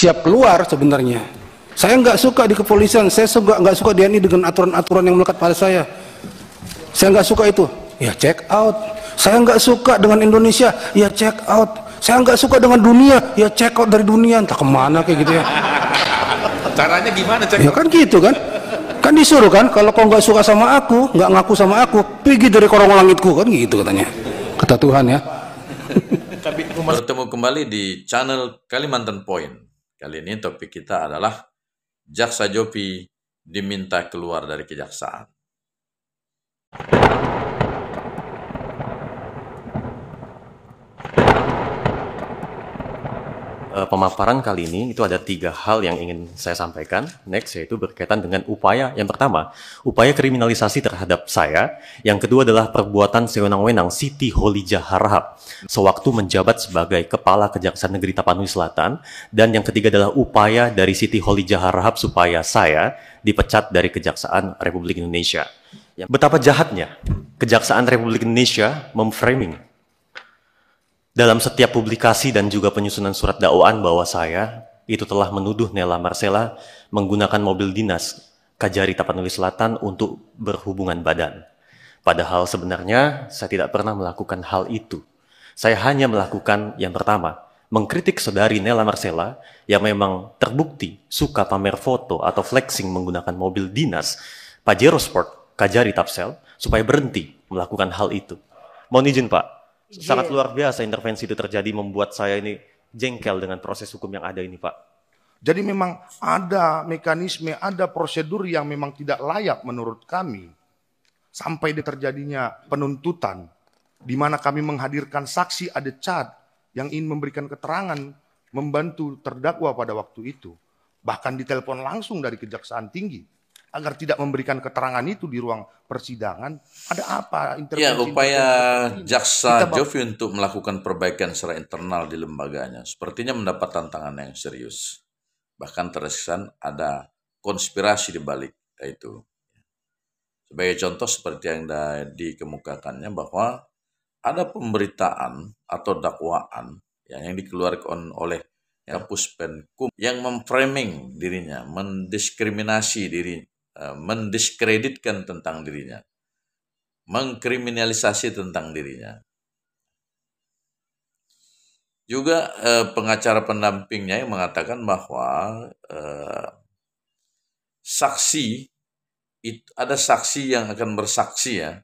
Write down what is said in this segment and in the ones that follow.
siap keluar sebenarnya. Saya nggak suka di kepolisian, saya nggak suka DNI dengan aturan-aturan yang melekat pada saya. Saya nggak suka itu, ya check out. Saya nggak suka dengan Indonesia, ya check out. Saya nggak suka dengan dunia, ya check out dari dunia. Entah kemana kayak gitu ya. Caranya gimana check out? Ya kan gitu kan. Kan disuruh kan, kalau kau nggak suka sama aku, nggak ngaku sama aku, pergi dari korong langitku, kan gitu katanya. Kata Tuhan ya. Bertemu kembali di channel Kalimantan Point. Kali ini topik kita adalah Jaksa Jopi diminta keluar dari kejaksaan. Pemaparan kali ini itu ada 3 hal yang ingin saya sampaikan. Next, yaitu berkaitan dengan upaya. Yang pertama, upaya kriminalisasi terhadap saya. Yang kedua adalah perbuatan sewenang-wenang Siti Kholijah Harahap sewaktu menjabat sebagai Kepala Kejaksaan Negeri Tapanuli Selatan. Dan yang ketiga adalah upaya dari Siti Kholijah Harahap supaya saya dipecat dari Kejaksaan Republik Indonesia. Betapa jahatnya Kejaksaan Republik Indonesia memframing dalam setiap publikasi dan juga penyusunan surat dakwaan bahwa saya itu telah menuduh Nela Marcela menggunakan mobil dinas Kajari Tapanuli Selatan untuk berhubungan badan. Padahal sebenarnya saya tidak pernah melakukan hal itu. Saya hanya melakukan yang pertama, mengkritik saudari Nela Marcela yang memang terbukti suka pamer foto atau flexing menggunakan mobil dinas Pajero Sport Kajari Tapsel supaya berhenti melakukan hal itu. Mohon izin Pak. Sangat luar biasa intervensi itu terjadi, membuat saya ini jengkel dengan proses hukum yang ada ini, Pak. Jadi memang ada mekanisme, ada prosedur yang memang tidak layak menurut kami. Sampai terjadinya penuntutan, di mana kami menghadirkan saksi ada Chad yang ingin memberikan keterangan, membantu terdakwa pada waktu itu. Bahkan ditelepon langsung dari Kejaksaan Tinggi, agar tidak memberikan keterangan itu di ruang persidangan. Ada apa intervensi? Ya, upaya Jaksa Jopi untuk melakukan perbaikan secara internal di lembaganya sepertinya mendapat tantangan yang serius. Bahkan terkesan ada konspirasi di balik itu. Sebagai contoh seperti yang dikemukakannya bahwa ada pemberitaan atau dakwaan yang dikeluarkan oleh Puspenkum yang memframing dirinya, mendiskriminasi diri, mendiskreditkan tentang dirinya, mengkriminalisasi tentang dirinya. Juga pengacara pendampingnya yang mengatakan bahwa saksi itu ada saksi yang akan bersaksi ya,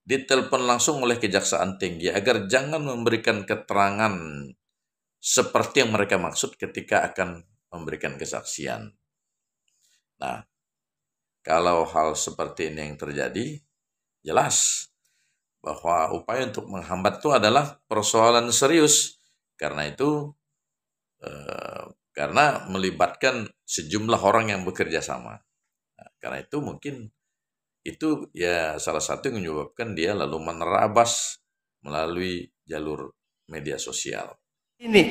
ditelepon langsung oleh Kejaksaan Tinggi agar jangan memberikan keterangan seperti yang mereka maksud ketika akan memberikan kesaksian. Nah, kalau hal seperti ini yang terjadi, jelas bahwa upaya untuk menghambat itu adalah persoalan serius. Karena itu, karena melibatkan sejumlah orang yang bekerja sama. Nah, karena itu mungkin itu ya salah satu yang menyebabkan dia lalu menerabas melalui jalur media sosial. Ini.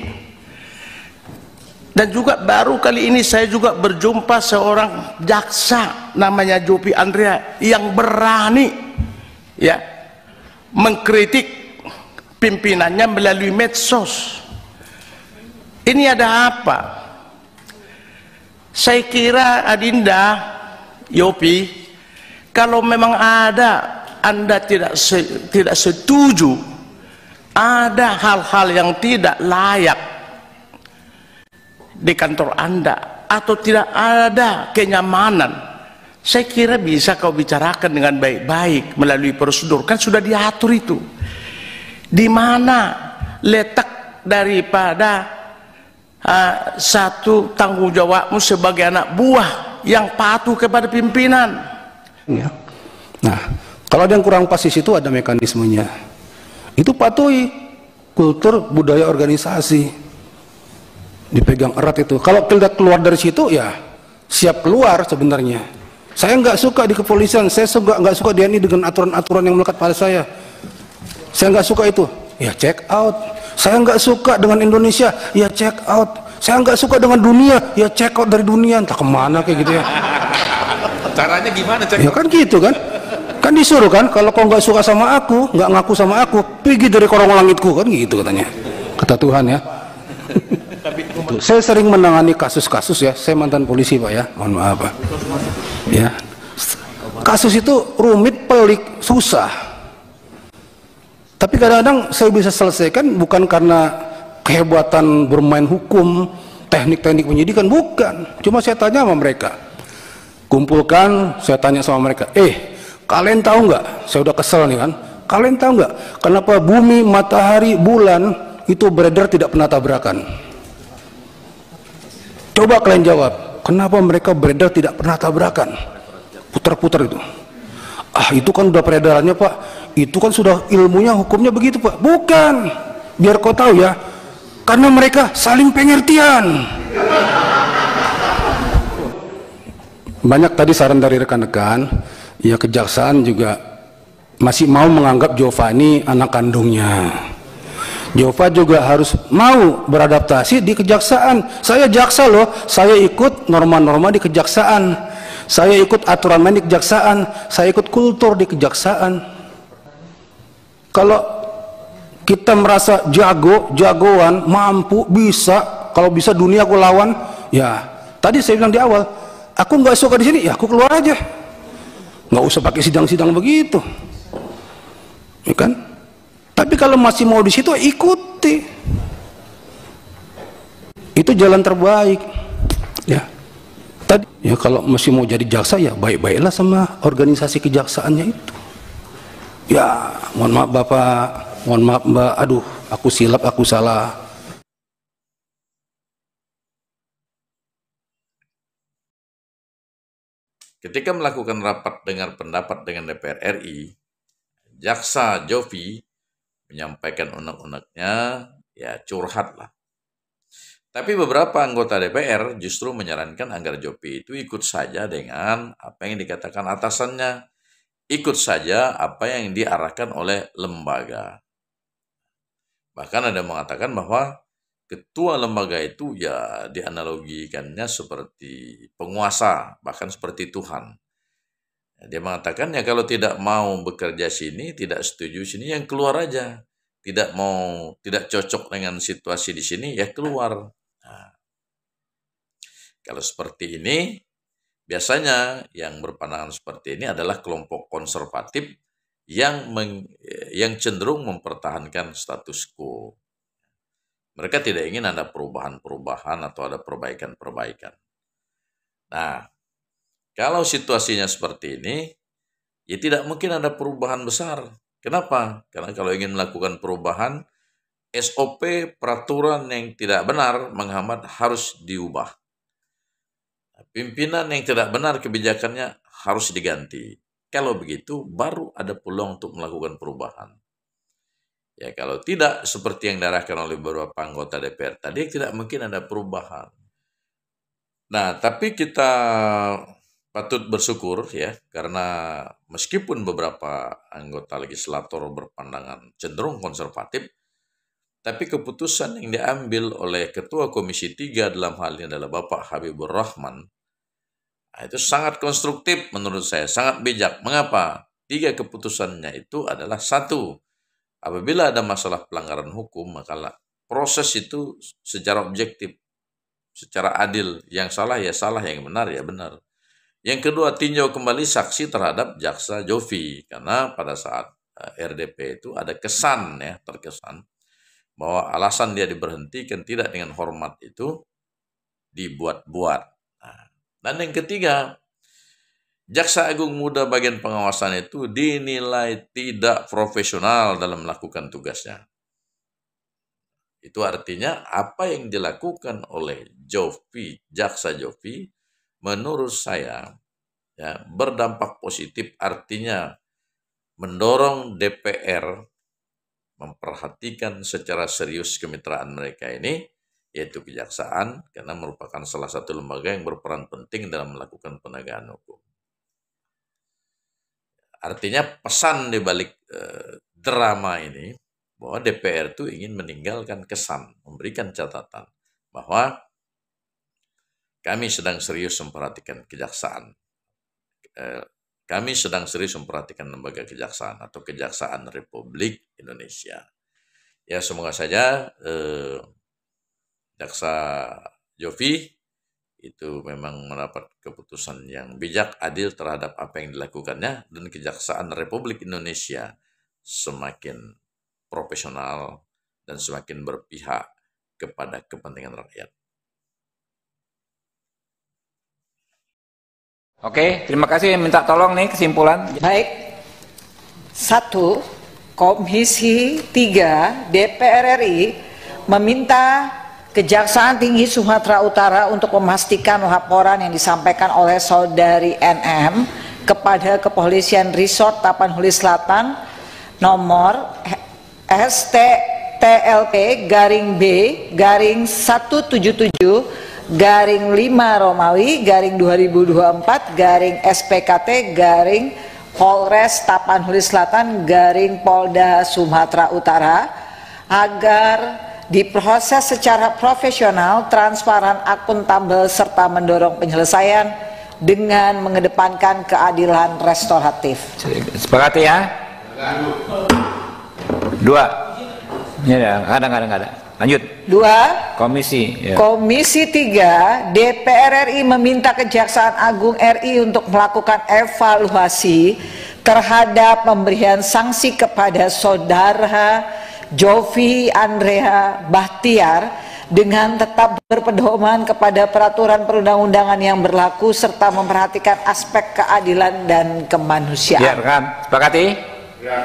Dan juga baru kali ini saya juga berjumpa seorang jaksa namanya Jopi Andrea yang berani ya mengkritik pimpinannya melalui medsos. Ini ada apa? Saya kira Adinda Jopi, kalau memang ada Anda tidak setuju, ada hal-hal yang tidak layak di kantor Anda atau tidak ada kenyamanan, saya kira bisa kau bicarakan dengan baik-baik melalui prosedur, kan sudah diatur itu. Di mana letak daripada satu tanggung jawabmu sebagai anak buah yang patuh kepada pimpinan? Ya. Nah, kalau ada yang kurang pas di situ ada mekanismenya. Itu patuhi kultur budaya organisasi. Dipegang erat itu. Kalau tidak keluar dari situ ya siap keluar sebenarnya. Saya nggak suka di kepolisian, saya nggak suka DNI dengan aturan-aturan yang melekat pada saya. Saya nggak suka itu, ya check out. Saya nggak suka dengan Indonesia, ya check out. Saya nggak suka dengan dunia, ya check out dari dunia. Entah kemana kayak gitu ya. Caranya gimana check out? Ya kan gitu kan. Kan disuruh kan, kalau kau nggak suka sama aku, nggak ngaku sama aku, pergi dari korong langitku, kan gitu katanya. Kata Tuhan ya. Saya sering menangani kasus-kasus ya, saya mantan polisi Pak ya, mohon maaf Pak. Ya, kasus itu rumit, pelik, susah. Tapi kadang-kadang saya bisa selesaikan bukan karena kehebatan bermain hukum, teknik-teknik penyidikan, bukan. Cuma saya tanya sama mereka, kumpulkan, saya tanya sama mereka, kalian tahu nggak? Saya udah kesel nih kan. Kalian tahu nggak kenapa bumi, matahari, bulan itu beredar tidak pernah tabrakan? Coba kalian jawab, kenapa mereka beredar tidak pernah tabrakan? Putar-putar itu. Itu kan udah peredarannya Pak. Itu kan sudah ilmunya, hukumnya begitu Pak. Bukan. Biar kau tahu ya. Karena mereka saling pengertian. Banyak tadi saran dari rekan-rekan. Ya kejaksaan juga masih mau menganggap Giovanni anak kandungnya. Jova juga harus mau beradaptasi di kejaksaan. Saya jaksa loh, saya ikut norma-norma di kejaksaan, saya ikut aturan main di kejaksaan, saya ikut kultur di kejaksaan. Kalau kita merasa jagoan, mampu, bisa, kalau bisa dunia aku lawan, ya tadi saya bilang di awal, aku nggak suka di sini, ya aku keluar aja, nggak usah pakai sidang-sidang begitu, ya kan? Tapi kalau masih mau di situ, ikuti. Itu jalan terbaik. Ya. Tadi ya kalau masih mau jadi jaksa ya baik-baiklah sama organisasi kejaksaannya itu. Ya, mohon maaf Bapak, mohon maaf Mbak. Aduh, aku silap, aku salah. Ketika melakukan rapat dengar pendapat dengan DPR RI, Jaksa Jovi menyampaikan unek-uneknya, ya curhat lah. Tapi beberapa anggota DPR justru menyarankan agar Jovi itu ikut saja dengan apa yang dikatakan atasannya, ikut saja apa yang diarahkan oleh lembaga. Bahkan ada yang mengatakan bahwa ketua lembaga itu ya dianalogikannya seperti penguasa, bahkan seperti Tuhan. Dia mengatakan ya kalau tidak mau bekerja sini, tidak setuju sini, yang keluar aja. Tidak cocok dengan situasi di sini, ya keluar. Nah, kalau seperti ini, biasanya yang berpandangan seperti ini adalah kelompok konservatif yang cenderung mempertahankan status quo. Mereka tidak ingin ada perubahan-perubahan atau ada perbaikan-perbaikan. Nah, kalau situasinya seperti ini, ya tidak mungkin ada perubahan besar. Kenapa? Karena kalau ingin melakukan perubahan, SOP peraturan yang tidak benar menghambat harus diubah. Pimpinan yang tidak benar kebijakannya harus diganti. Kalau begitu, baru ada peluang untuk melakukan perubahan. Ya kalau tidak, seperti yang diarahkan oleh beberapa anggota DPR tadi, tidak mungkin ada perubahan. Nah, tapi kita patut bersyukur ya, karena meskipun beberapa anggota legislator berpandangan cenderung konservatif, tapi keputusan yang diambil oleh Ketua Komisi 3 dalam hal ini adalah Bapak Habibur Rahman, itu sangat konstruktif menurut saya, sangat bijak. Mengapa? 3 keputusannya itu adalah: 1, apabila ada masalah pelanggaran hukum, maka proses itu secara objektif, secara adil, yang salah ya salah, yang benar ya benar. Yang kedua, tinjau kembali saksi terhadap Jaksa Jovi, karena pada saat RDP itu ada kesan ya, terkesan bahwa alasan dia diberhentikan tidak dengan hormat itu dibuat-buat. Nah, dan yang ketiga, Jaksa Agung Muda bagian pengawasan itu dinilai tidak profesional dalam melakukan tugasnya. Itu artinya apa yang dilakukan oleh Jovi, Jaksa Jovi, menurut saya ya, berdampak positif, artinya mendorong DPR memperhatikan secara serius kemitraan mereka ini, yaitu kejaksaan, karena merupakan salah satu lembaga yang berperan penting dalam melakukan penegakan hukum. Artinya pesan di balik drama ini, bahwa DPR itu ingin meninggalkan kesan, memberikan catatan bahwa kami sedang serius memperhatikan kejaksaan. Kami sedang serius memperhatikan lembaga kejaksaan atau Kejaksaan Republik Indonesia. Ya semoga saja Jaksa Jovi itu memang mendapat keputusan yang bijak, adil terhadap apa yang dilakukannya, dan Kejaksaan Republik Indonesia semakin profesional dan semakin berpihak kepada kepentingan rakyat. Oke, terima kasih. Minta tolong nih kesimpulan. Baik. 1. Komisi 3 DPR RI meminta Kejaksaan Tinggi Sumatera Utara untuk memastikan laporan yang disampaikan oleh saudari NM kepada Kepolisian Resort Tapan Huli Selatan nomor STTLP-B/177/2024/SPKT/Polres Tapan Huli Selatan Polda Sumatera Utara agar diproses secara profesional, transparan, akuntabel, serta mendorong penyelesaian dengan mengedepankan keadilan restoratif. Sepakati ya? 2. Ya, ada. Lanjut. 2. Komisi. Ya. Komisi 3 DPR RI meminta Kejaksaan Agung RI untuk melakukan evaluasi terhadap pemberian sanksi kepada saudara Jovi Andrea Bahtiar dengan tetap berpedoman kepada peraturan perundang-undangan yang berlaku serta memperhatikan aspek keadilan dan kemanusiaan. Ya, rekan. Sepakati? Ya.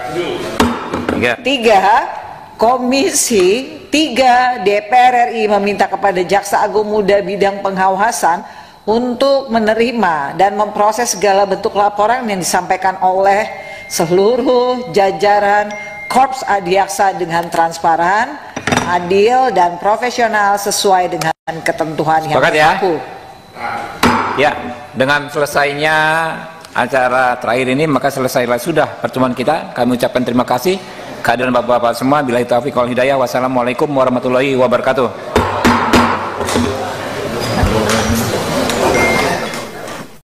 3. Komisi 3 DPR RI meminta kepada Jaksa Agung Muda bidang pengawasan untuk menerima dan memproses segala bentuk laporan yang disampaikan oleh seluruh jajaran Korps Adiaksa dengan transparan, adil, dan profesional sesuai dengan ketentuan yang berlaku. Ya, dengan selesainya acara terakhir ini maka selesailah sudah pertemuan kita. Kami ucapkan terima kasih kehadiran Bapak-bapak semua. Billahi taufiq wal hidayah. Wassalamualaikum warahmatullahi wabarakatuh.